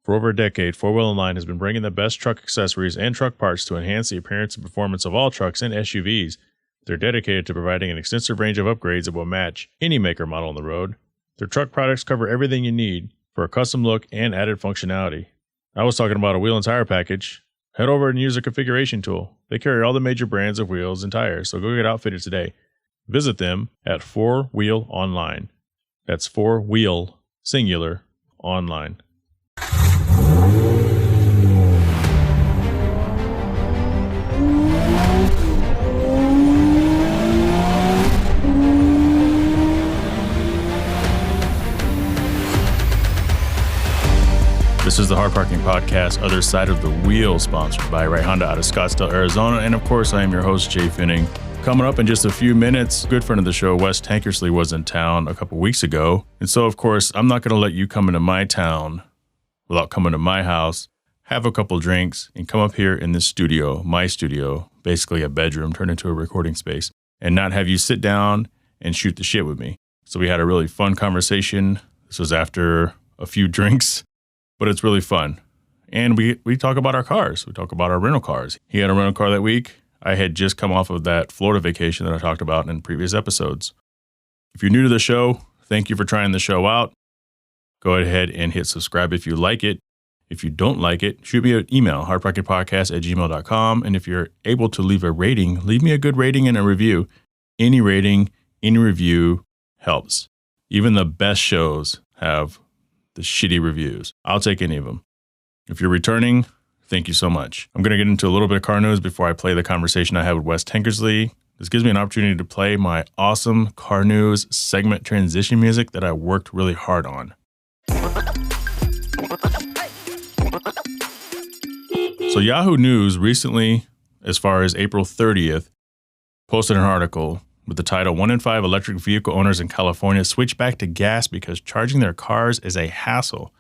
For over a decade, 4Wheel Online has been bringing the best truck accessories and truck parts to enhance the appearance and performance of all trucks and SUVs. They're dedicated to providing an extensive range of upgrades that will match any maker model on the road. Their truck products cover everything you need for a custom look and added functionality. I was talking about a wheel and tire package. Head over and use their configuration tool. They carry all the major brands of wheels and tires, so go get outfitted today. Visit them at 4Wheel Online. That's 4Wheel, singular, online. This is the Hard Parking Podcast, Other Side of the Wheel, sponsored by Right Honda out of Scottsdale, Arizona. And of course, I am your host, Jay Finning. Coming up in just a few minutes, good friend of the show, Wes Tankersley, was in town a couple weeks ago. And so, of course, I'm not going to let you come into my town without coming to my house, have a couple drinks, and come up here in this studio, my studio, basically a bedroom turned into a recording space, and not have you sit down and shoot the shit with me. So we had a really fun conversation. This was after a few drinks, but it's really fun. And we talk about our cars. We talk about our rental cars. He had a rental car that week. I had just come off of that Florida vacation that I talked about in previous episodes. If you're new to the show, thank you for trying the show out. Go ahead and hit subscribe if you like it. If you don't like it, shoot me an email, hardparkingpodcast@gmail.com. And if you're able to leave a rating, leave me a good rating and a review. Any rating, any review helps. Even the best shows have the shitty reviews. I'll take any of them. If you're returning, thank you so much. I'm going to get into a little bit of car news before I play the conversation I had with Wes Tankersley. This gives me an opportunity to play my awesome car news segment transition music that I worked really hard on. So Yahoo News recently, as far as April 30th, posted an article with the title, 1 in 5 electric vehicle owners in California switch back to gas because charging their cars is a hassle,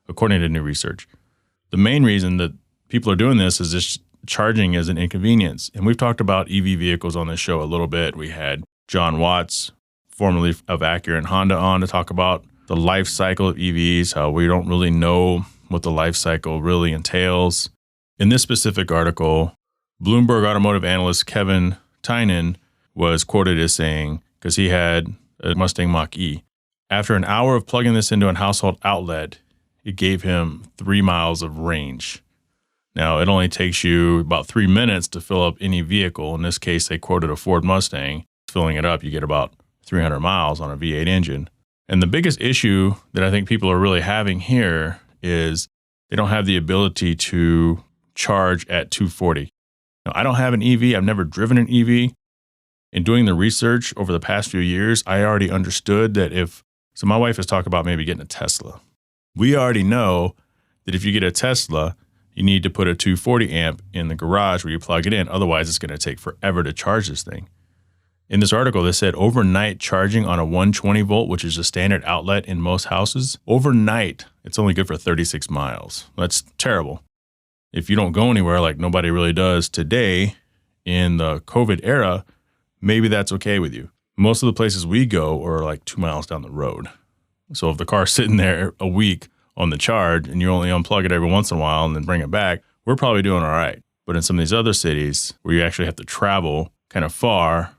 according to new research. The main reason that people are doing this is just charging is an inconvenience. And we've talked about EV vehicles on this show a little bit. We had John Watts, formerly of Acura and Honda, on to talk about the life cycle of EVs, how we don't really know what the life cycle really entails. In this specific article, Bloomberg automotive analyst Kevin Tynan was quoted as saying, because he had a Mustang Mach-E, after an hour of plugging this into a household outlet, it gave him 3 miles of range. Now, it only takes you about 3 minutes to fill up any vehicle. In this case, they quoted a Ford Mustang. Filling it up, you get about 300 miles on a V8 engine. And the biggest issue that I think people are really having here is they don't have the ability to charge at 240. Now, I don't have an EV. I've never driven an EV. In doing the research over the past few years, I already understood that so my wife has talked about maybe getting a Tesla. We already know that if you get a Tesla, you need to put a 240 amp in the garage where you plug it in. Otherwise, it's going to take forever to charge this thing. In this article, they said overnight charging on a 120 volt, which is a standard outlet in most houses, overnight, it's only good for 36 miles. That's terrible. If you don't go anywhere like nobody really does today in the COVID era, maybe that's okay with you. Most of the places we go are like 2 miles down the road. So if the car's sitting there a week on the charge and you only unplug it every once in a while and then bring it back, we're probably doing all right. But in some of these other cities where you actually have to travel kind of far,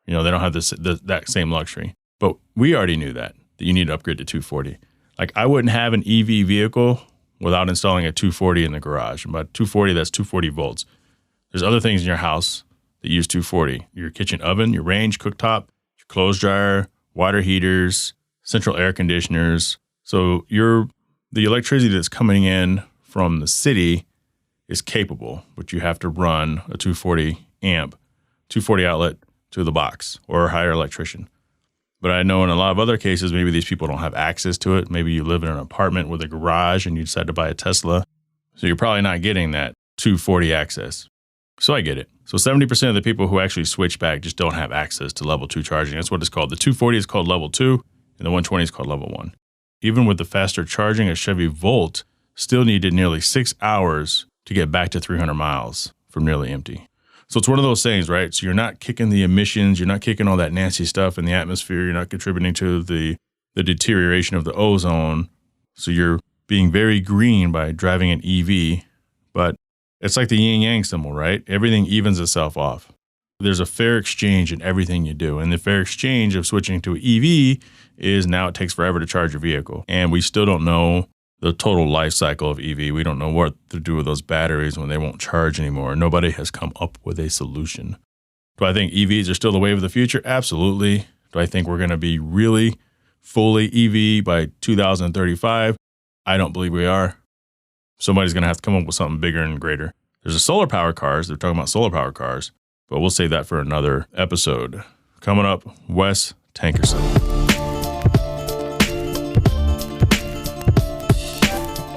they don't have that same luxury. But we already knew that you need to upgrade to 240. Like, I wouldn't have an EV vehicle without installing a 240 in the garage. And by 240, that's 240 volts. There's other things in your house that use 240. Your kitchen oven, your range, cooktop, your clothes dryer, water heaters, central air conditioners. So the electricity that's coming in from the city is capable, but you have to run a 240 amp, 240 outlet to the box or hire an electrician. But I know in a lot of other cases, maybe these people don't have access to it. Maybe you live in an apartment with a garage and you decide to buy a Tesla. So you're probably not getting that 240 access. So I get it. So 70% of the people who actually switch back just don't have access to level 2 charging. That's what it's called. The 240 is called level 2 and the 120 is called level 1. Even with the faster charging, a Chevy Volt still needed nearly 6 hours to get back to 300 miles from nearly empty. So it's one of those things, right? So you're not kicking the emissions, you're not kicking all that nasty stuff in the atmosphere, you're not contributing to the deterioration of the ozone. So you're being very green by driving an EV, but it's like the yin-yang symbol, right? Everything evens itself off. There's a fair exchange in everything you do. And the fair exchange of switching to an EV is now it takes forever to charge your vehicle. And we still don't know the total life cycle of EV. We don't know what to do with those batteries when they won't charge anymore. Nobody has come up with a solution. Do I think EVs are still the wave of the future? Absolutely. Do I think we're going to be really fully EV by 2035? I don't believe we are. Somebody's going to have to come up with something bigger and greater. There's a solar power cars. They're talking about solar power cars, but we'll save that for another episode. Coming up, Wes Tankersley.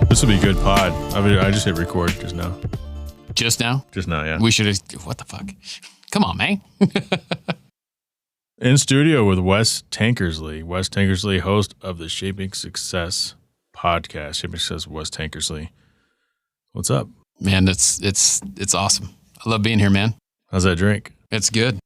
This will be a good pod. I just hit record just now. Just now? Just now, yeah. We should have, what the fuck? Come on, man. In studio with Wes Tankersley. Wes Tankersley, host of the Shaping Success podcast. Shaping Success with Wes Tankersley. What's up? Man, it's awesome. I love being here, man. How's that drink? It's good.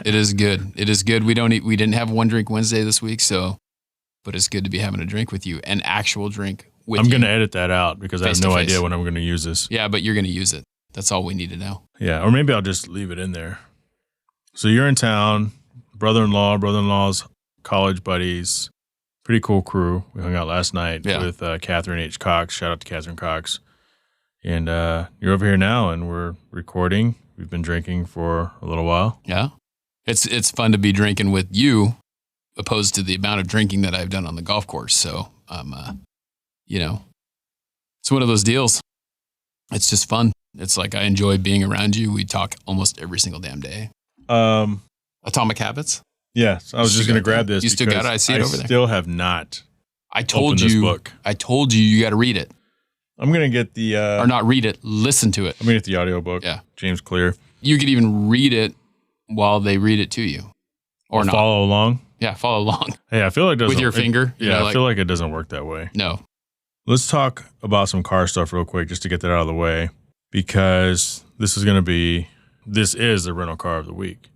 It is good. It is good. We didn't have one drink Wednesday this week, but it's good to be having a drink with you, an actual drink with you. I'm going to edit that out because I have no idea when I'm going to use this. Yeah, but you're going to use it. That's all we need to know. Yeah, or maybe I'll just leave it in there. So you're in town, brother-in-law's college buddies, pretty cool crew. We hung out last night with Catherine H. Cox. Shout out to Catherine Cox. And you're over here now, and we're recording. We've been drinking for a little while. Yeah. It's fun to be drinking with you opposed to the amount of drinking that I've done on the golf course. So, it's one of those deals. It's just fun. It's like I enjoy being around you. We talk almost every single damn day. Atomic Habits? Yes. I was just going to grab this. You still got it? I see it over there. I still have not opened this book. I told you got to read it. I'm going to get the... or not read it, listen to it. I'm going to get the audiobook. Yeah. James Clear. You could even read it while they read it to you. Or not. Follow along? Yeah, follow along. Hey, I feel like it doesn't... With your finger? I feel like it doesn't work that way. No. Let's talk about some car stuff real quick just to get that out of the way, because this is the rental car of the week.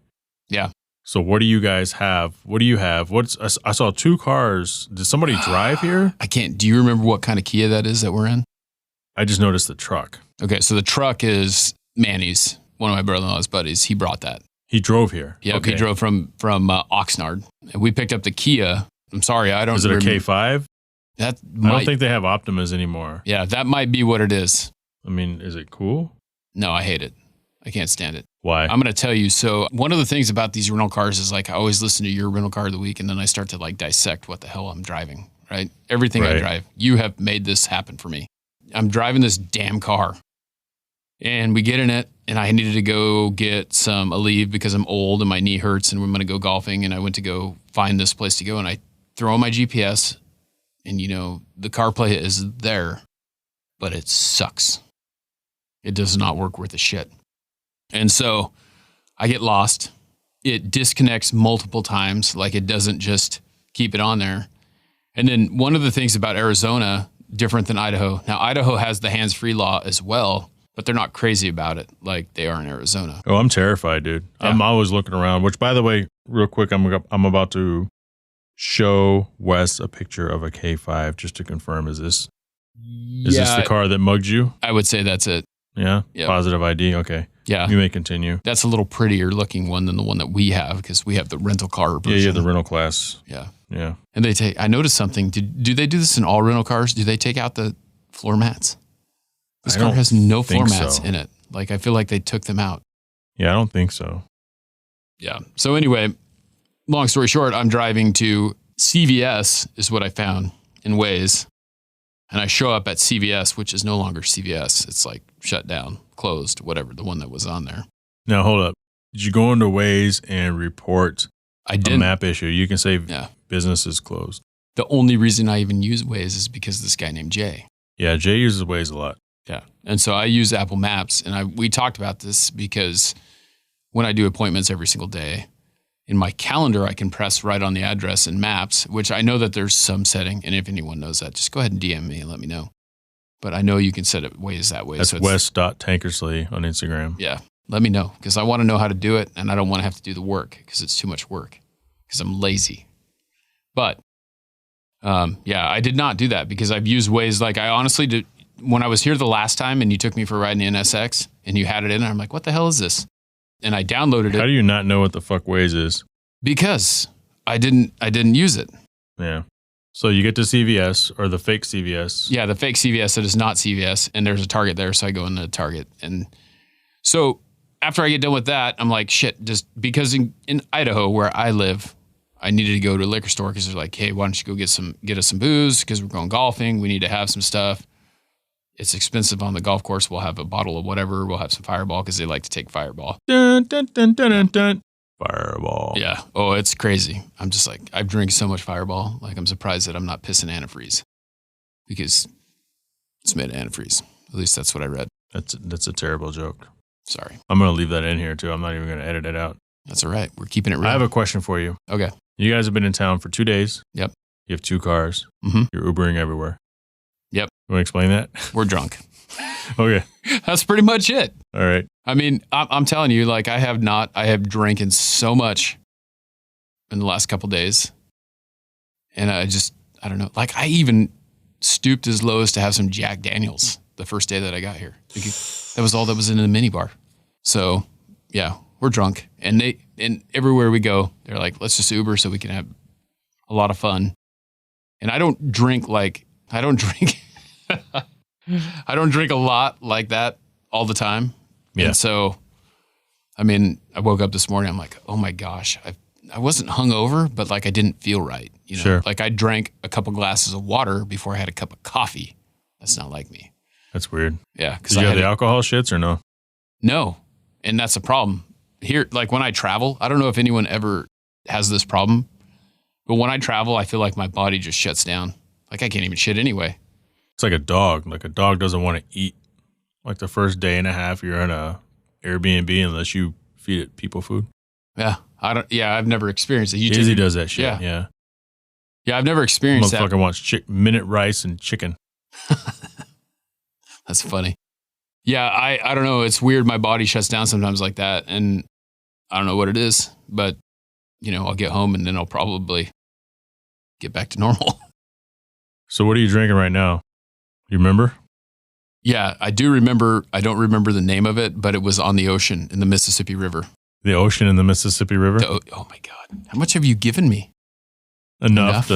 Yeah. So what do you guys have? What do you have? I saw 2 cars. Did somebody drive here? I can't. Do you remember what kind of Kia that is that we're in? I just noticed the truck. Okay, so the truck is Manny's, one of my brother-in-law's buddies. He brought that. He drove here. Yeah, okay. He drove from Oxnard. And we picked up the Kia. I'm sorry, I don't. Is it a K5? I don't think they have Optimas anymore. Yeah, that might be what it is. I mean, is it cool? No, I hate it. I can't stand it. Why? I'm going to tell you. So one of the things about these rental cars is like I always listen to your rental car of the week, and then I start to like dissect what the hell I'm driving, right? Everything I drive. You have made this happen for me. I'm driving this damn car, and we get in it, and I needed to go get some Aleve because I'm old and my knee hurts, and we're going to go golfing, and I went to go find this place to go, and I throw on my GPS, and the CarPlay is there, but it sucks. It does not work worth a shit. And so I get lost. It disconnects multiple times. Like it doesn't just keep it on there. And then one of the things about Arizona, different than Idaho. Now, Idaho has the hands-free law as well, but they're not crazy about it like they are in Arizona. Oh, I'm terrified, dude. Yeah. I'm always looking around, which, by the way, real quick, I'm about to show Wes a picture of a K5 just to confirm. Is this the car that mugged you? I would say that's it. Yeah? Yep. Positive ID? Okay. Yeah. You may continue. That's a little prettier looking one than the one that we have because we have the rental car version. Yeah, the rental class. Yeah. Yeah. And I noticed something. Do they do this in all rental cars? Do they take out the floor mats? This car has no floor mats in it. Like, I feel like they took them out. Yeah, I don't think so. Yeah. So anyway, long story short, I'm driving to CVS is what I found in Waze. And I show up at CVS, which is no longer CVS. It's like shut down, closed, whatever, the one that was on there. Now, hold up. Did you go into Waze and report a map issue? You can say business is closed. The only reason I even use Waze is because of this guy named Jay. Yeah, Jay uses Waze a lot. Yeah. And so I use Apple Maps. And we talked about this because when I do appointments every single day, in my calendar, I can press right on the address in Maps, which I know that there's some setting. And if anyone knows that, just go ahead and DM me and let me know. But I know you can set it Waze that way. That's so Wes.Tankersley on Instagram. Yeah. Let me know because I want to know how to do it. And I don't want to have to do the work because it's too much work because I'm lazy. But Yeah, I did not do that because I've used Waze. Like I honestly did when I was here the last time and you took me for a ride in the NSX and you had it in there. I'm like, what the hell is this? And I downloaded it. How do you not know what the fuck Waze is? Because I didn't use it. Yeah. So you get to CVS or the fake CVS. Yeah, the fake CVS that is not CVS, and there's a Target there, so I go into Target. And so after I get done with that, I'm like, shit, just because in Idaho where I live, I needed to go to a liquor store because they're like, hey, why don't you go get us some booze because we're going golfing. We need to have some stuff. It's expensive on the golf course. We'll have a bottle of whatever. We'll have some Fireball because they like to take Fireball. Dun, dun, dun, dun, dun, dun. Fireball. Yeah. Oh, it's crazy. I'm just like, I've drank so much Fireball. Like, I'm surprised that I'm not pissing antifreeze because it's made of antifreeze. At least that's what I read. That's a terrible joke. Sorry. I'm going to leave that in here too. I'm not even going to edit it out. That's all right. We're keeping it real. I have a question for you. Okay. You guys have been in town for 2 days. Yep. You have 2 cars. Mm-hmm. You're Ubering everywhere. Yep. You want to explain that? We're drunk. Okay. That's pretty much it. All right. I mean, I'm telling you, like, I have drinking so much in the last couple days. And I don't know. Like, I even stooped as low as to have some Jack Daniels the first day that I got here. That was all that was in the minibar. So, yeah, we're drunk. And everywhere we go, they're like, let's just Uber so we can have a lot of fun. And I don't drink I don't drink a lot like that all the time. Yeah. And so, I mean, I woke up this morning, I'm like, oh my gosh, I wasn't hungover, but like I didn't feel right. You know, Sure. Like I drank a couple glasses of water before I had a cup of coffee. That's not like me. That's weird. Yeah. Did you have the alcohol shits or no? No. And that's a problem. Here, like when I travel, I don't know if anyone ever has this problem, but when I travel, I feel like my body just shuts down. Like I can't even shit anyway. It's like a dog. Like a dog doesn't want to eat. Like the first day and a half you're in a Airbnb unless you feed it people food. Yeah. I've never experienced it. Izzy does that shit. Yeah. Yeah. Yeah, I've never experienced that. Motherfucker wants minute rice and chicken. That's funny. Yeah, I don't know. It's weird. My body shuts down sometimes like that. And I don't know what it is, but you know, I'll get home and then I'll probably get back to normal. So what are you drinking right now? You remember? Yeah, I do remember. I don't remember the name of it, but it was on the ocean in the Mississippi River. The ocean in the Mississippi River? Oh my God. How much have you given me? Enough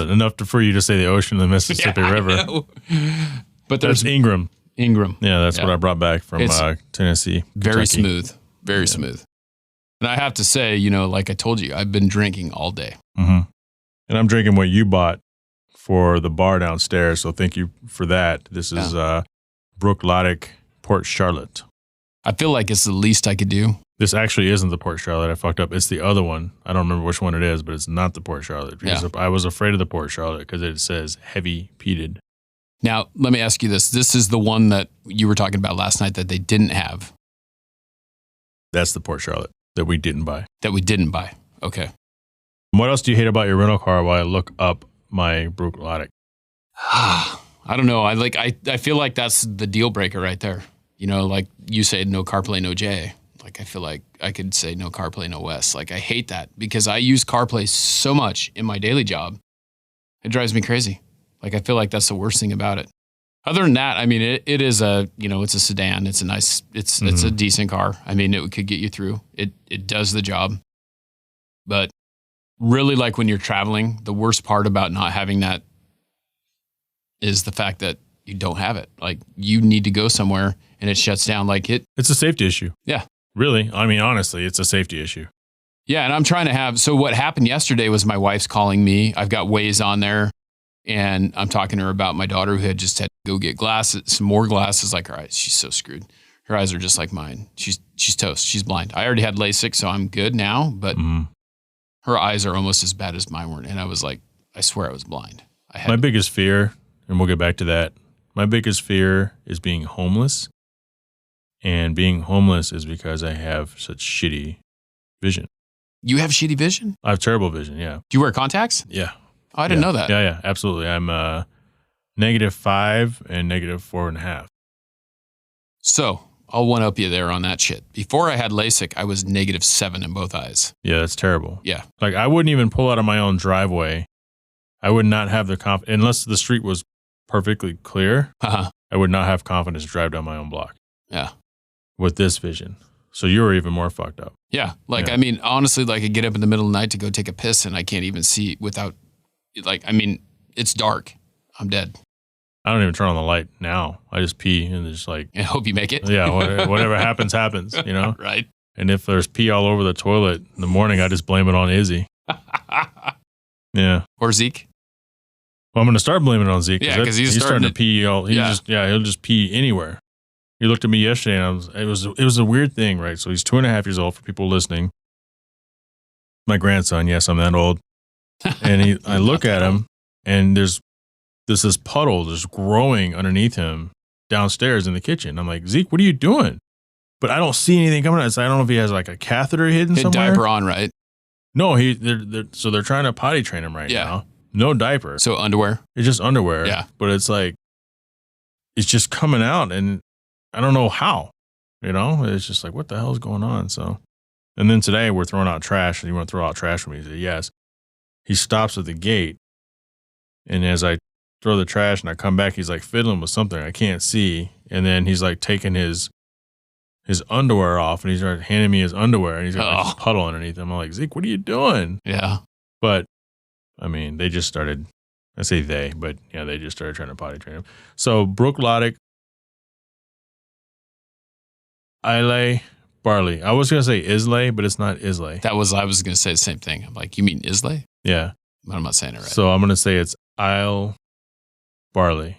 for you to say the ocean in the Mississippi River. I know. But there's Ingram. Yeah, that's what I brought back from Tennessee. Very Kentucky. smooth. Very smooth. And I have to say, you know, like I told you, I've been drinking all day. Mm-hmm. And I'm drinking what you bought for the bar downstairs. So thank you for that. This is Brook Loddick Port Charlotte. I feel like it's the least I could do. This actually isn't the Port Charlotte. I fucked up. It's the other one. I don't remember which one it is, but it's not the Port Charlotte. Because I was afraid of the Port Charlotte because it says heavy peated. Now, let me ask you this. This is the one that you were talking about last night that they didn't have. That's the Port Charlotte that we didn't buy. That we didn't buy. Okay. What else do you hate about your rental car while I look up my Brook Loddick? I don't know. I feel like that's the deal breaker right there. You know, like you say, no CarPlay, no J. Like I feel like I could say no CarPlay, no Wes. Like I hate that because I use CarPlay so much in my daily job. It drives me crazy. Like I feel like that's the worst thing about it. Other than that, I mean, it is it's a sedan. It's a nice, it's a decent car. I mean, it could get you through. It does the job. But really, like when you're traveling, the worst part about not having that is the fact that you don't have it. Like you need to go somewhere and it shuts down. Like it's a safety issue. Yeah. Really? I mean, honestly, it's a safety issue. Yeah. And I'm trying to so what happened yesterday was my wife's calling me. I've got Waze on there and I'm talking to her about my daughter who had just had to go get some more glasses. Like her eyes, she's so screwed. Her eyes are just like mine. She's toast. She's blind. I already had LASIK, so I'm good now, but her eyes are almost as bad as mine were. And I was like, I swear I was blind. My biggest fear, and we'll get back to that, my biggest fear is being homeless. And being homeless is because I have such shitty vision. You have shitty vision? I have terrible vision, yeah. Do you wear contacts? Yeah. Oh, I didn't know that. Yeah, absolutely. I'm -5 and -4.5. So I'll one-up you there on that shit. Before I had LASIK, I was -7 in both eyes. Yeah, that's terrible. Yeah. Like I wouldn't even pull out of my own driveway I would not have the confidence, unless the street was perfectly clear, I would not have confidence to drive down my own block. Yeah. With this vision. So you were even more fucked up. Yeah. Like, I mean, honestly, like I get up in the middle of the night to go take a piss and I can't even see without, like, I mean, it's dark. I'm dead. I don't even turn on the light now. I just pee and just like. I hope you make it. Yeah. Whatever happens, happens, you know? Right. And if there's pee all over the toilet in the morning, I just blame it on Izzy. Yeah. Or Zeke. Well, I'm going to start blaming it on Zeke. Yeah, because he's starting to pee all. He'll just pee anywhere. He looked at me yesterday, and it was a weird thing, right? So he's 2.5 years old. For people listening, my grandson. Yes, I'm that old. And I look at him, and there's this puddle just growing underneath him downstairs in the kitchen. I'm like, Zeke, what are you doing? But I don't see anything coming out. So I don't know if he has like a catheter hidden somewhere. Diaper on, right? No, they're trying to potty train him right now. No diaper. So underwear? It's just underwear. Yeah. But it's like, it's just coming out and I don't know how, you know? It's just like, what the hell is going on? So, and then today we're throwing out trash and you want to throw out trash with me? He said, yes. He stops at the gate. And as I throw the trash and I come back, he's like fiddling with something I can't see. And then he's like taking his underwear off and he's like handing me his underwear and he's got like this puddle underneath him. I'm like, Zeke, what are you doing? Yeah. But I mean, they just started, I say they, but yeah, they just started trying to potty train him. So Brooke Loddick, Islay, Barley. I was going to say Islay, but it's not Islay. I was going to say the same thing. I'm like, you mean Islay? Yeah. But I'm not saying it right. So I'm going to say it's Isle Barley.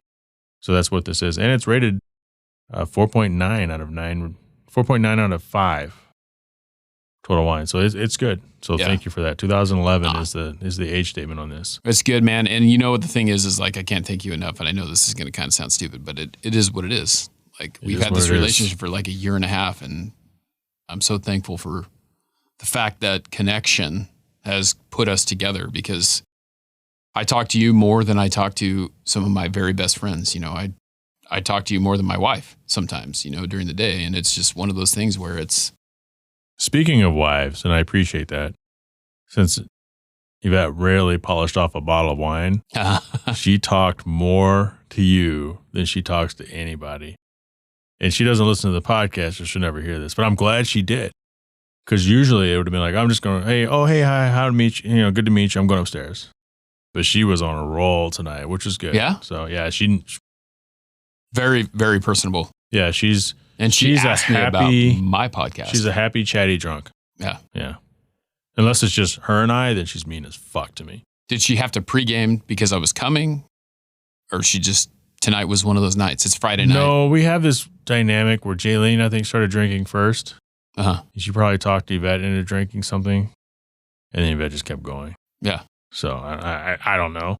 So that's what this is. And it's rated 4.9 out of 9, 4.9 out of 5 total wine. So it's good. So thank you for that. 2011 is the age statement on this. It's good, man. And you know what the thing is like, I can't thank you enough. And I know this is going to kind of sound stupid, but it is what it is. Like we've had this relationship for like a year and a half. And I'm so thankful for the fact that connection has put us together, because I talk to you more than I talk to some of my very best friends. You know, I talk to you more than my wife sometimes, you know, during the day. And it's just one of those things where it's. Speaking of wives, and I appreciate that, since Yvette rarely polished off a bottle of wine, she talked more to you than she talks to anybody. And she doesn't listen to the podcast, so she'll never hear this. But I'm glad she did. Because usually it would have been like, I'm just going, hey, hi, how to meet you? You know, good to meet you. I'm going upstairs. But she was on a roll tonight, which is good. Yeah? So, yeah, she... Very, very personable. Yeah, she's asked me about my podcast. She's a happy, chatty drunk. Yeah. Yeah. Unless it's just her and I, then she's mean as fuck to me. Did she have to pregame because I was coming? Or she just, tonight was one of those nights? It's Friday night. No, we have this dynamic where Jaylene, I think, started drinking first. She probably talked Yvette into drinking something. And then Yvette just kept going. Yeah. So I don't know.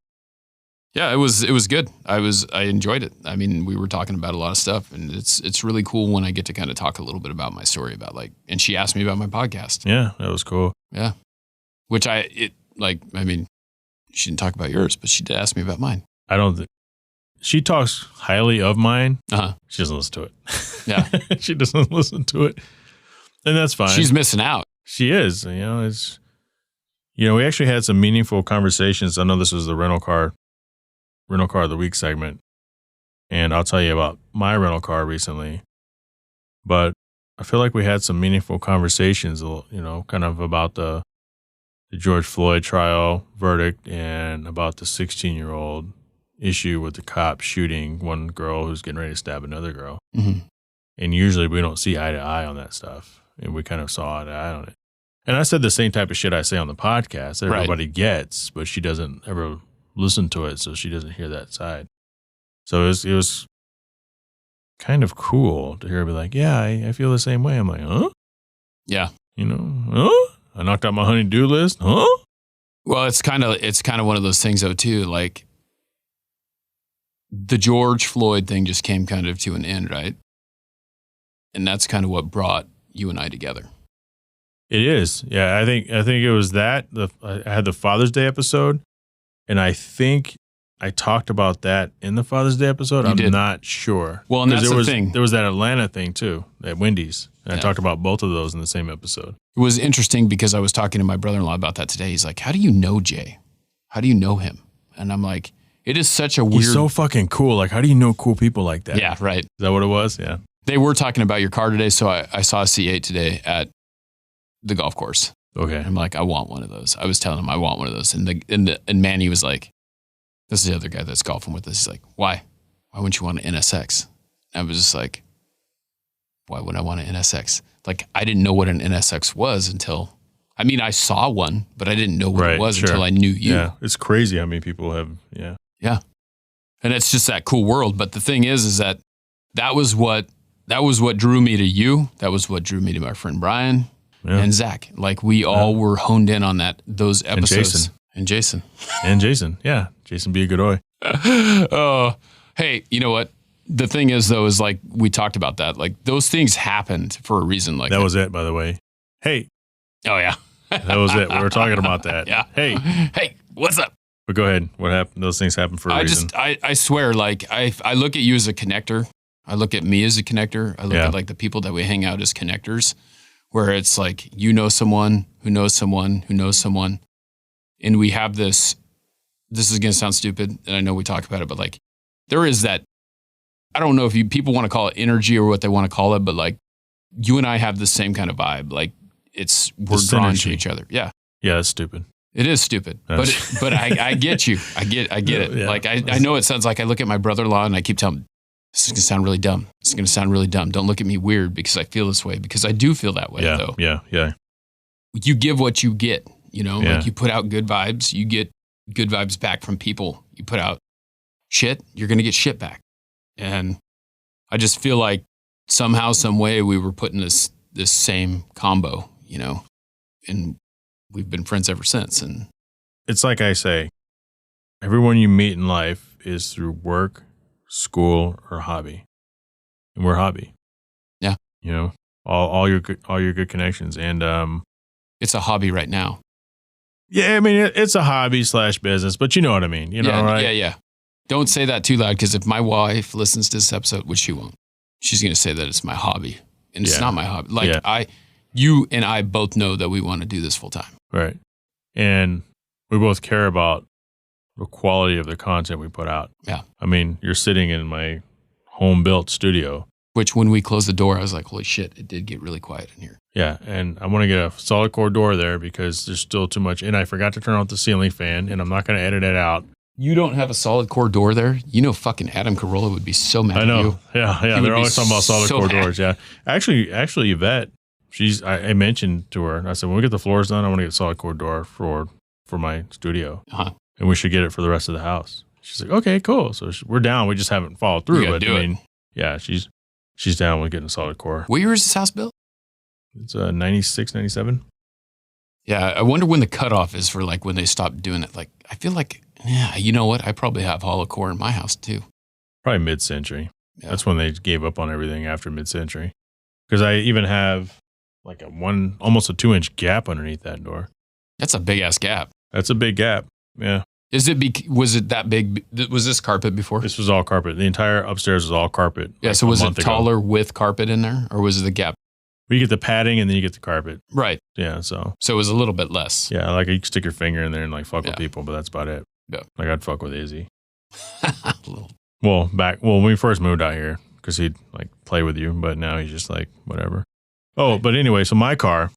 Yeah, it was good. I enjoyed it. I mean, we were talking about a lot of stuff, and it's really cool when I get to kind of talk a little bit about my story about and she asked me about my podcast. Yeah, that was cool. Yeah. Which she didn't talk about yours, but she did ask me about mine. I don't think she talks highly of mine. She doesn't listen to it. Yeah. She doesn't listen to it. And that's fine. She's missing out. She is. We actually had some meaningful conversations. I know this was the rental car of the week segment. And I'll tell you about my rental car recently. But I feel like we had some meaningful conversations, kind of about the George Floyd trial verdict and about the 16-year-old issue with the cop shooting one girl who's getting ready to stab another girl. Mm-hmm. And usually we don't see eye to eye on that stuff. And we kind of saw eye to eye on it. And I said the same type of shit I say on the podcast that everybody gets, but she doesn't ever listen to it, so she doesn't hear that side. So it was kind of cool to hear her be like, yeah, I feel the same way. I'm like, huh? Yeah. Huh? I knocked out my honey-do list, huh? Well, it's kind of one of those things though too, like the George Floyd thing just came kind of to an end, right? And that's kind of what brought you and I together. It is. Yeah, I think it was that. I had the Father's Day episode, and I think I talked about that in the Father's Day episode. I'm not sure. Well, and that's the thing. There was that Atlanta thing too at Wendy's. And I talked about both of those in the same episode. It was interesting because I was talking to my brother-in-law about that today. He's like, how do you know Jay? How do you know him? And I'm like, it is such a weird. He's so fucking cool. Like, how do you know cool people like that? Yeah, right. Is that what it was? Yeah. They were talking about your car today. So I saw a C8 today at the golf course. Okay. I'm like, I want one of those. I was telling him I want one of those. And Manny was like, this is the other guy that's golfing with us. He's like, why? Why wouldn't you want an NSX? I was just like, why would I want an NSX? Like, I didn't know what an NSX was until, I mean, I saw one, but I didn't know what it was until I knew you. Yeah, it's crazy how many people have, yeah. Yeah. And it's just that cool world. But the thing is that was what drew me to you. That was what drew me to my friend Brian and Zach. Like, we all were honed in on those episodes. And Jason. And Jason. Yeah. Jason be a good oi. Hey, you know what? The thing is, though, is like we talked about that. Like, those things happened for a reason. Like that was it, by the way. Hey. Oh, yeah. That was it. We were talking about that. Yeah. Hey, what's up? But go ahead. What happened? Those things happen for a reason. I swear, like, I look at you as a connector. I look at me as a connector. I look at like the people that we hang out as connectors, where it's like, you know someone who knows someone who knows someone. And we have this is going to sound stupid. And I know we talk about it, but like, there is that, I don't know if people want to call it energy or what they want to call it, but like, you and I have the same kind of vibe. Like, we're drawn to each other. Yeah. Yeah, that's stupid. It is stupid, but I get you. I get it. Yeah. Like, I know it sounds like I look at my brother-in-law and I keep telling him, this is going to sound really dumb. This is going to sound really dumb. Don't look at me weird because I feel this way, because I do feel that way, though. Yeah. You give what you get, you know, like you put out good vibes, you get good vibes back from people. You put out shit, you're going to get shit back. And I just feel like somehow, some way we were putting this same combo, you know, and we've been friends ever since. And it's like I say, everyone you meet in life is through work, school, or hobby. And we're hobby. Yeah. You know, all your good connections. And it's a hobby right now. Yeah, I mean, it's a hobby / business, but you know what I mean. You know, right? Yeah. Don't say that too loud, because if my wife listens to this episode, which she won't, she's going to say that it's my hobby. And it's not my hobby. Like, you and I both know that we want to do this full time. Right. And we both care about the quality of the content we put out. Yeah. I mean, you're sitting in my home-built studio. Which, when we closed the door, I was like, holy shit, it did get really quiet in here. Yeah, and I want to get a solid core door there because there's still too much. And I forgot to turn off the ceiling fan, and I'm not going to edit it out. You don't have a solid core door there? You know, fucking Adam Carolla would be so mad at you. I know. Yeah. They're always talking about solid core doors. Yeah. Actually, Yvette, I mentioned to her, I said, when we get the floors done, I want to get a solid core door for my studio. Uh-huh. And we should get it for the rest of the house. She's like, okay, cool. So we're down. We just haven't followed through. But I mean, yeah, she's down with getting a solid core. What year is this house built? It's 96, 97. Yeah, I wonder when the cutoff is for like when they stop doing it. Like, I feel like, yeah, you know what? I probably have hollow core in my house too. Probably mid-century. Yeah. That's when they gave up on everything after mid-century. Because I even have like almost a 2-inch gap underneath that door. That's a big ass gap. That's a big gap. Yeah. Was it that big? Was this carpet before? This was all carpet. The entire upstairs was all carpet. Yeah. So was it taller with carpet in there, or was it the gap? Well, you get the padding and then you get the carpet. Right. Yeah. So it was a little bit less. Yeah. Like, you can stick your finger in there and like fuck with people, but that's about it. Yeah. Like, I'd fuck with Izzy. When we first moved out here, because he'd like play with you, but now he's just like, whatever. Oh, but anyway, so my car,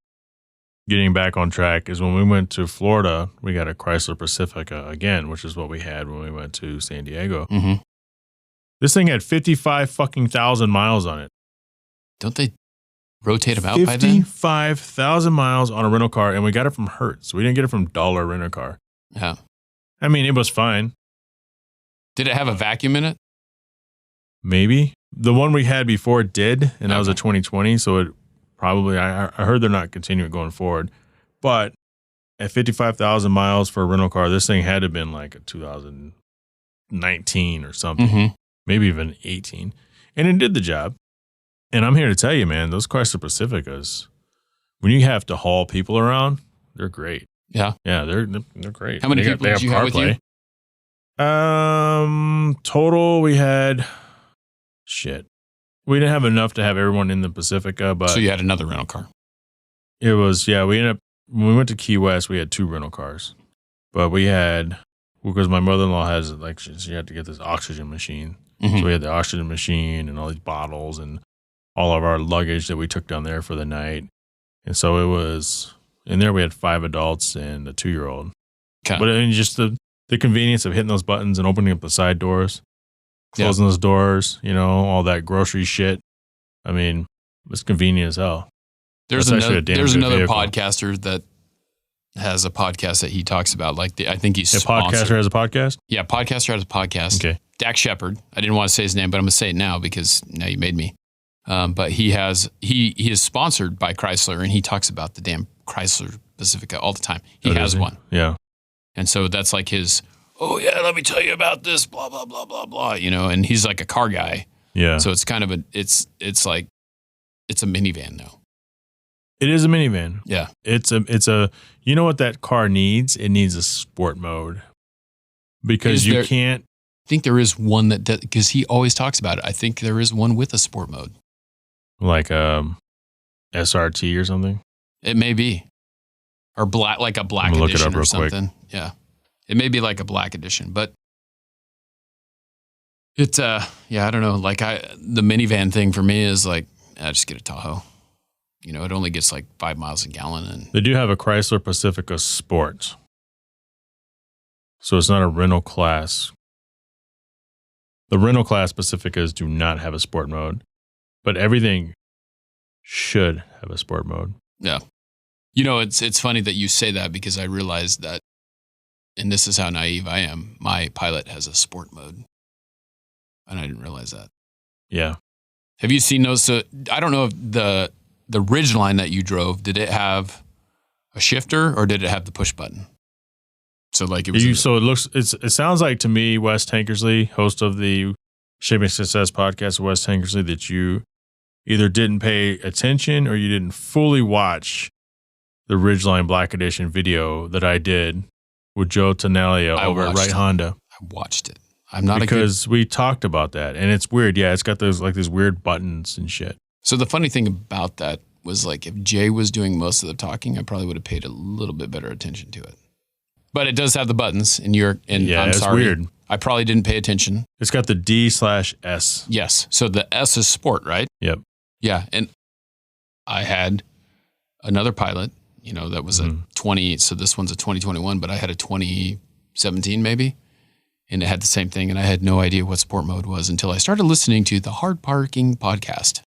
getting back on track, is when we went to Florida, we got a Chrysler Pacifica again, which is what we had when we went to San Diego. Mm-hmm. This thing had 55,000 miles on it. Don't they rotate them out by then? 55,000 miles on a rental car, and we got it from Hertz. We didn't get it from Dollar Rent a Car. Yeah. I mean, it was fine. Did it have a vacuum in it? Maybe. The one we had before did, and that was a 2020, so it probably, I heard they're not continuing going forward. But at 55,000 miles for a rental car, this thing had to have been like a 2019 or something, maybe even 18. And it did the job. And I'm here to tell you, man, those Chrysler Pacificas, when you have to haul people around, they're great. Yeah. Yeah, they're great. How many people did you have with you? Total, we had, we didn't have enough to have everyone in the Pacifica, but. So you had another rental car? It was, yeah, we ended up, when we went to Key West, we had 2 rental cars. But we had because my mother-in-law has, like, she had to get this oxygen machine. Mm-hmm. So we had the oxygen machine and all these bottles and all of our luggage that we took down there for the night. And so it was, in there we had 5 adults and a 2-year-old. Okay. But I mean, just the convenience of hitting those buttons and opening up the side doors, closing those doors, you know, all that grocery shit. I mean, it's convenient as hell. There's another podcaster that has a podcast that he talks about. Like, I think he's sponsored. Podcaster has a podcast? Yeah, podcaster has a podcast. Okay. Dak Shepard. I didn't want to say his name, but I'm going to say it now because now you made me. But he is sponsored by Chrysler, and he talks about the damn Chrysler Pacifica all the time. He has one. Yeah. And so that's like his, oh yeah, let me tell you about this, blah, blah, blah, blah, blah, you know, and he's like a car guy. Yeah. So it's kind of it's like, it's a minivan though. It is a minivan. Yeah. It's a, you know what that car needs? It needs a sport mode. Because you can't. I think there is one that does, because he always talks about it. I think there is one with a sport mode. Like SRT or something? It may be. Or black, like a black edition or something. Quick. Yeah. It may be like a black edition, but it's, I don't know. Like the minivan thing for me is like, I just get a Tahoe. You know, it only gets like 5 miles a gallon. And they do have a Chrysler Pacifica Sport. So it's not a rental class. The rental class Pacificas do not have a sport mode, but everything should have a sport mode. Yeah. You know, it's funny that you say that because I realized that, and this is how naive I am, my Pilot has a sport mode. And I didn't realize that. Yeah. Have you seen those? So I don't know if the Ridgeline that you drove, did it have a shifter or did it have the push button? So like it was. It sounds like to me, Wes Tankersley, host of the Shaping Success podcast, Wes Tankersley, that you either didn't pay attention or you didn't fully watch the Ridgeline Black Edition video that I did with Joe Tonellia over at Right Honda. I watched it. I'm not because we talked about that, and it's weird. Yeah, it's got those like these weird buttons and shit. So the funny thing about that was like if Jay was doing most of the talking, I probably would have paid a little bit better attention to it. But it does have the buttons, and I'm sorry, weird. I probably didn't pay attention. It's got the D/S. Yes. So the S is sport, right? Yep. Yeah, and I had another Pilot. You know, that was a 20. So this one's a 2021, but I had a 2017 maybe. And it had the same thing. And I had no idea what sport mode was until I started listening to the Hard Parking podcast.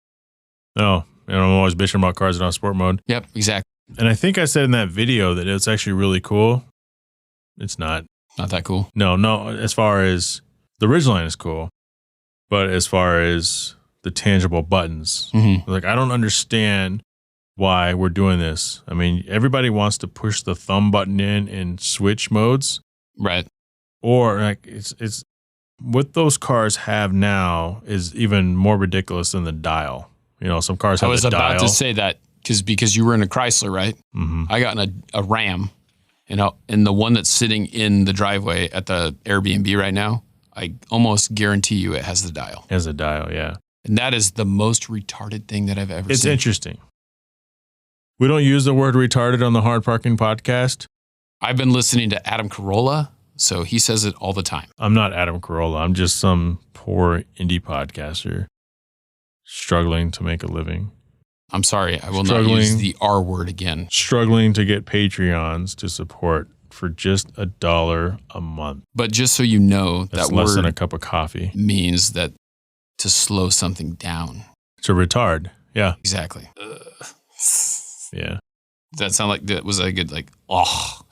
Oh, and I'm always bitching about cars that are on sport mode. Yep, exactly. And I think I said in that video that it's actually really cool. It's not. Not that cool? No. As far as the Ridgeline is cool. But as far as the tangible buttons, like I don't understand why we're doing this. I mean, everybody wants to push the thumb button in switch modes. Right. Or like it's what those cars have now is even more ridiculous than the dial. You know, some cars have the dial. I was about to say that because you were in a Chrysler, right? Mm-hmm. I got in a Ram, and the one that's sitting in the driveway at the Airbnb right now, I almost guarantee you it has the dial. It has a dial, yeah. And that is the most retarded thing that I've ever seen. It's interesting. We don't use the word retarded on the Hard Parking podcast. I've been listening to Adam Carolla, so he says it all the time. I'm not Adam Carolla. I'm just some poor indie podcaster struggling to make a living. I'm sorry. I will not use the R word again. Struggling to get Patreons to support for just $1 a month. But just so you know, that's that less word than a cup of coffee means that to slow something down. To retard. Yeah. Exactly. Yeah. Does that sound like that was a good a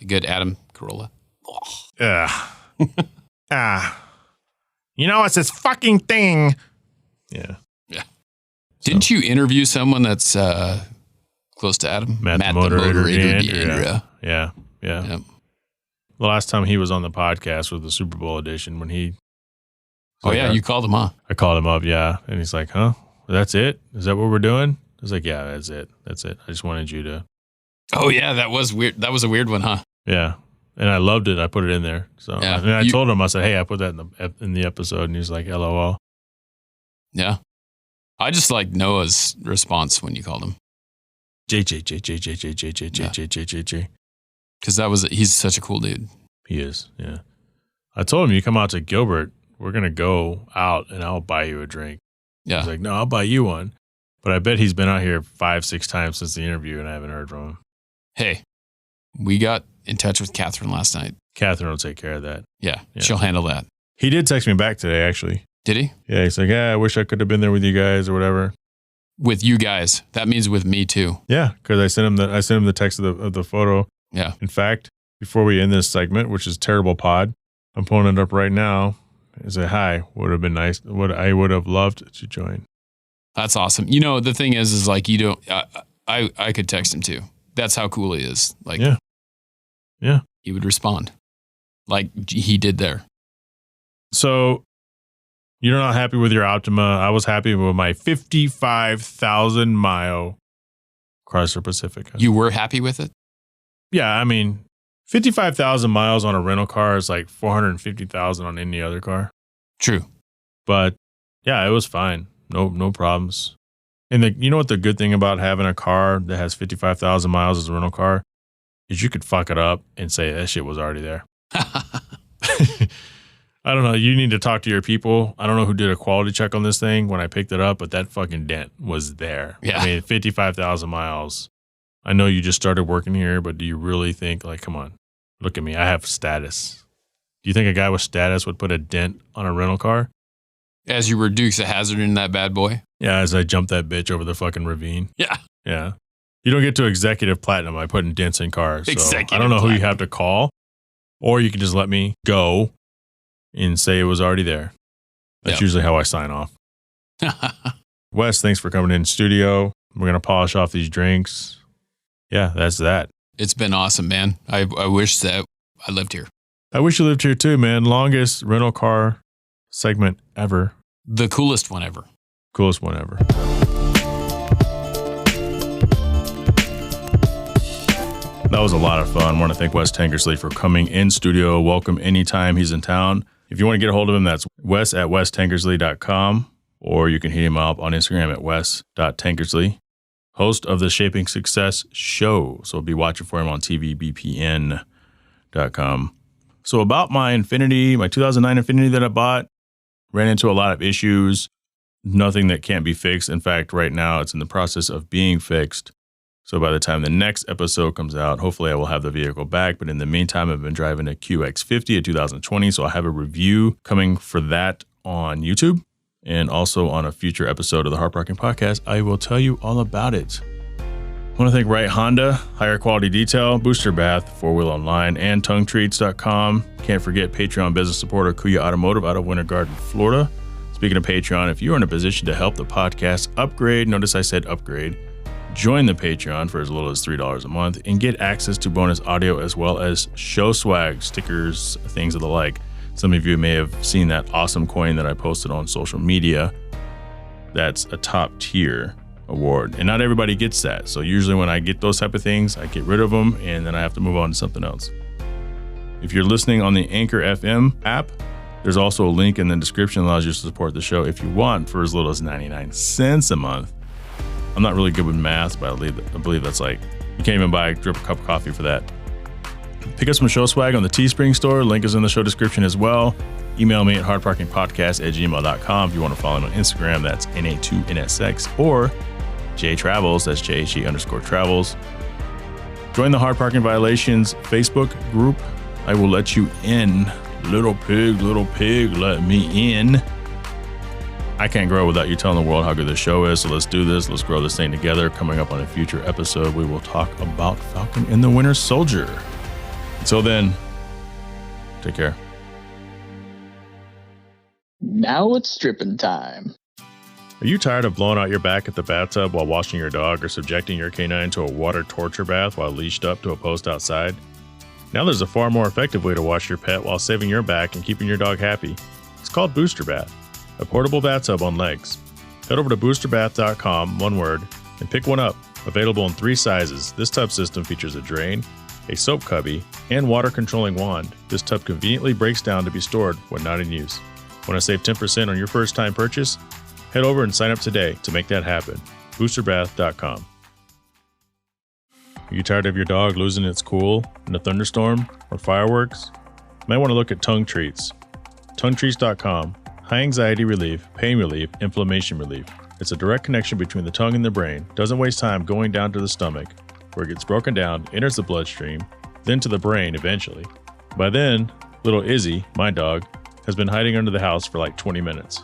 good Adam Carolla? Yeah. You know, it's this fucking thing. Yeah. Yeah. Didn't you interview someone that's close to Adam? Matt the Moderator. Yeah. Yep. The last time he was on the podcast was the Super Bowl edition when he... you called him, huh? I called him up, yeah. And he's like, huh? That's it? Is that what we're doing? I was like, yeah, that's it. I just wanted you to... Oh, yeah, that was weird. That was a weird one, huh? Yeah. And I loved it. I put it in there. So yeah. And I told him, I said, hey, I put that in the episode. And he's like, LOL. Yeah. I just like Noah's response when you called him. JJ. Because he's such a cool dude. He is, yeah. I told him, you come out to Gilbert, we're going to go out and I'll buy you a drink. Yeah. He's like, no, I'll buy you one. But I bet he's been out here 5-6 times since the interview and I haven't heard from him. Hey, we got in touch with Catherine last night. Catherine will take care of that. Yeah. She'll handle that. He did text me back today, actually. Did he? Yeah, he's like, I wish I could have been there with you guys or whatever. With you guys. That means with me too. Yeah, because I sent him the text of the photo. Yeah. In fact, before we end this segment, which is terrible pod, I'm pulling it up right now. I say, hi, would have been nice. I would have loved to join. That's awesome. You know, the thing is like, you don't, I could text him too. That's how cool he is. Like, yeah. He would respond like he did there. So you're not happy with your Optima. I was happy with my 55,000 mile Chrysler Pacifica. You were happy with it? Yeah. I mean, 55,000 miles on a rental car is like 450,000 on any other car. True. But yeah, it was fine. No problems. And you know what the good thing about having a car that has 55,000 miles as a rental car is you could fuck it up and say that shit was already there. I don't know. You need to talk to your people. I don't know who did a quality check on this thing when I picked it up, but that fucking dent was there. Yeah. I mean, 55,000 miles. I know you just started working here, but do you really think, like, come on, look at me. I have status. Do you think a guy with status would put a dent on a rental car? As you were Dukes of Hazzard in that bad boy? Yeah, as I jumped that bitch over the fucking ravine. Yeah. Yeah. You don't get to executive platinum by putting dents in cars. So Executive I don't know platinum. who you have to call, or you can just let me go and say it was already there. That's usually how I sign off. Wes, thanks for coming in studio. We're going to polish off these drinks. Yeah, that's that. It's been awesome, man. I wish that I lived here. I wish you lived here too, man. Longest rental car segment ever. The coolest one ever. Coolest one ever. That was a lot of fun. I want to thank Wes Tankersley for coming in studio. Welcome anytime he's in town. If you want to get a hold of him, that's Wes at westankersley.com, or you can hit him up on Instagram at wes.tankersley, host of the Shaping Success show. So be watching for him on tvbpn.com. So about my Infiniti, my 2009 Infiniti that I bought, ran into a lot of issues, nothing that can't be fixed. In fact, right now it's in the process of being fixed. So by the time the next episode comes out, hopefully I will have the vehicle back. But in the meantime, I've been driving a QX50 a 2020. So I have a review coming for that on YouTube and also on a future episode of the Heart Rocking Podcast. I will tell you all about it. I want to thank Wright Honda, Higher Quality Detail, Booster Bath, 4Wheel Online, and TongueTreats.com. Can't forget Patreon business supporter Kuya Automotive out of Winter Garden, Florida. Speaking of Patreon, if you are in a position to help the podcast upgrade, notice I said upgrade, join the Patreon for as little as $3 a month and get access to bonus audio as well as show swag, stickers, things of the like. Some of you may have seen that awesome coin that I posted on social media. That's a top tier award, and not everybody gets that. So usually when I get those type of things, I get rid of them and then I have to move on to something else. If you're listening on the Anchor FM app, there's also a link in the description that allows you to support the show if you want for as little as 99 cents a month. I'm not really good with math, but I believe that's like, you can't even buy a drip cup of coffee for that. Pick up some show swag on the Teespring store. Link is in the show description as well. Email me at hardparkingpodcast@gmail.com. If you want to follow me on Instagram, that's NA2NSX, or JTravels, that's JHE_travels. Join the Hard Parking Violations Facebook group. I will let you in. Little pig, let me in. I can't grow without you telling the world how good this show is, so let's do this. Let's grow this thing together. Coming up on a future episode, we will talk about Falcon and the Winter Soldier. Until then, take care. Now it's stripping time. Are you tired of blowing out your back at the bathtub while washing your dog, or subjecting your canine to a water torture bath while leashed up to a post outside? Now there's a far more effective way to wash your pet while saving your back and keeping your dog happy. It's called Booster Bath, a portable bathtub on legs. Head over to boosterbath.com, one word, and pick one up. Available in 3 sizes, this tub system features a drain, a soap cubby, and water controlling wand. This tub conveniently breaks down to be stored when not in use. Want to save 10% on your first time purchase? Head over and sign up today to make that happen. Boosterbath.com. Are you tired of your dog losing its cool in a thunderstorm or fireworks? might want to look at tongue treats. TongueTreats.com. High anxiety relief, pain relief, inflammation relief. It's a direct connection between the tongue and the brain. Doesn't waste time going down to the stomach, where it gets broken down, enters the bloodstream, then to the brain eventually. By then, little Izzy, my dog, has been hiding under the house for like 20 minutes.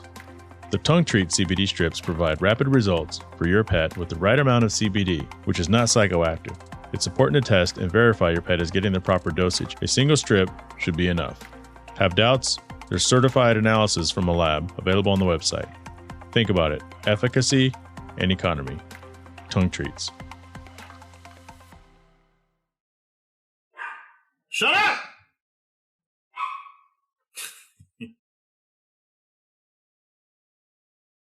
The Tongue Treat CBD strips provide rapid results for your pet with the right amount of CBD, which is not psychoactive. It's important to test and verify your pet is getting the proper dosage. A single strip should be enough. Have doubts? There's certified analysis from a lab available on the website. Think about it. Efficacy and economy. Tongue Treats. Shut up!